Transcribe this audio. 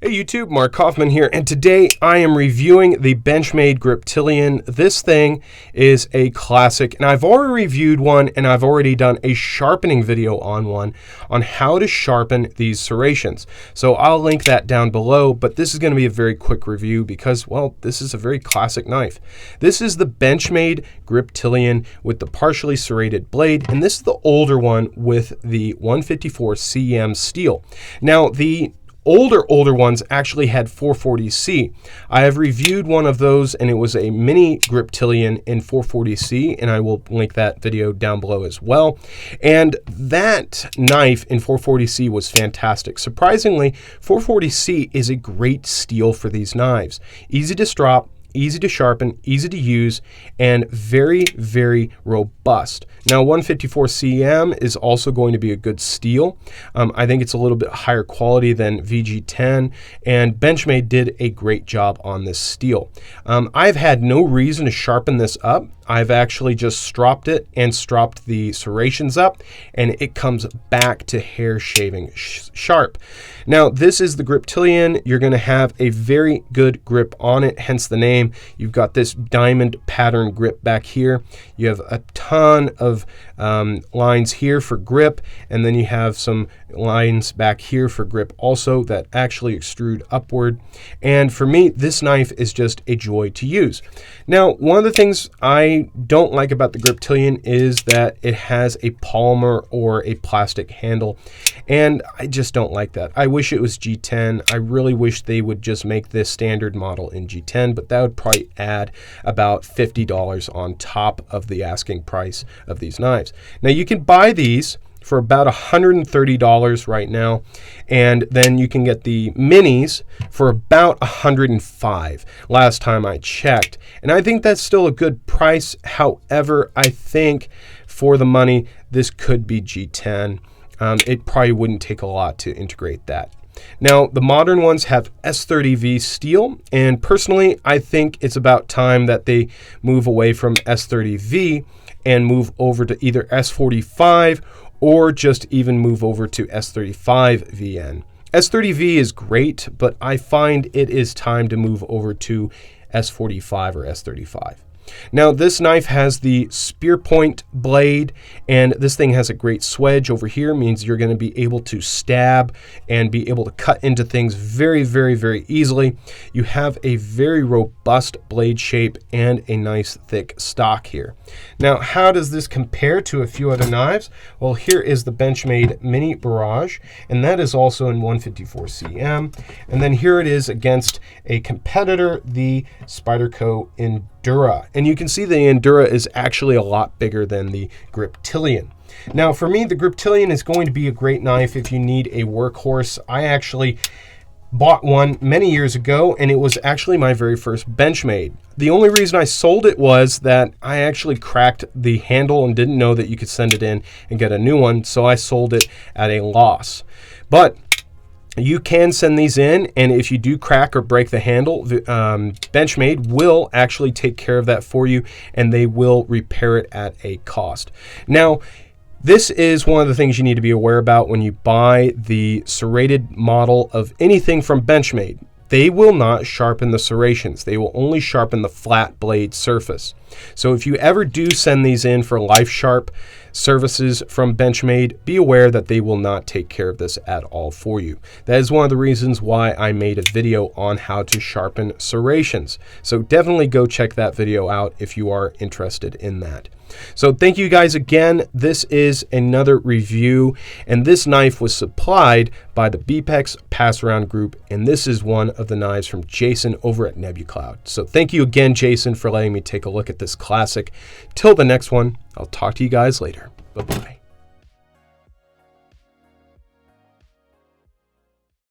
Hey YouTube, Mark Kaufman here, and today I am reviewing the benchmade griptilian. This thing is a classic, and I've already reviewed one, and I've already done a sharpening video on one on how to sharpen these serrations. So I'll link that down below, but this is going to be a very quick review because, well, this is a very classic knife. This is the benchmade griptilian with the partially serrated blade, and this is the older one with the 154 cm steel. Now, the older ones actually had 440C. I have reviewed one of those, and it was a mini griptilian in 440C, and I will link that video down below as well. And that knife in 440C was fantastic. Surprisingly, 440C is a great steel for these knives. Easy to strop, easy to sharpen, easy to use, and very, very robust. Now, 154 cm is also going to be a good steel. I think it's a little bit higher quality than VG10, and Benchmade did a great job on this steel. I've had no reason to sharpen this up. I've actually just stropped it and stropped the serrations up, and it comes back to hair shaving sharp. Now, this is the griptilian. You're going to have a very good grip on it, hence the name. You've got this diamond pattern grip back here. You have a ton of lines here for grip, and then you have some lines back here for grip also that actually extrude upward. And for me, this knife is just a joy to use. Now, one of the things I don't like about the griptilian is that it has a polymer or a plastic handle, and I just don't like that. I wish it was G10. I really wish they would just make this standard model in G10, but that would probably add about $50 on top of the asking price of these knives. Now, you can buy these for about $130 right now, and then you can get the minis for about $105 last time I checked, and I think that's still a good price. However, I think for the money, this could be G10. It probably wouldn't take a lot to integrate that. Now, the modern ones have S30V steel, and personally, I think it's about time that they move away from S30V and move over to either S45 or just even move over to S35VN. S30V is great, but I find it is time to move over to S45 or S35. Now, this knife has the spear point blade, and this thing has a great swedge over here. Means you're going to be able to stab and be able to cut into things very, very, very easily. You have a very robust blade shape and a nice thick stock here. Now, how does this compare to a few other knives? Well, here is the Benchmade Mini Barrage, and that is also in 154 cm. And then here it is against a competitor, the Spyderco Endura. And you can see the Endura is actually a lot bigger than the griptilian. Now, for me, the griptilian is going to be a great knife if you need a workhorse. I actually bought one many years ago, and it was actually my very first Benchmade. The only reason I sold it was that I actually cracked the handle and didn't know that you could send it in and get a new one, so I sold it at a loss. But you can send these in, and if you do crack or break the handle, Benchmade will actually take care of that for you, and they will repair it at a cost. Now, this is one of the things you need to be aware about when you buy the serrated model of anything from Benchmade. They will not sharpen the serrations. They will only sharpen the flat blade surface. So if you ever do send these in for life sharp services from Benchmade, be aware that they will not take care of this at all for you. That is one of the reasons why I made a video on how to sharpen serrations. So definitely go check that video out if you are interested in that. So thank you guys again. This is another review, and this knife was supplied by the BPEX Pass Around Group, and this is one of the knives from Jason over at NebuCloud. So thank you again, Jason, for letting me take a look at this classic. Till the next one, I'll talk to you guys later. Bye-bye.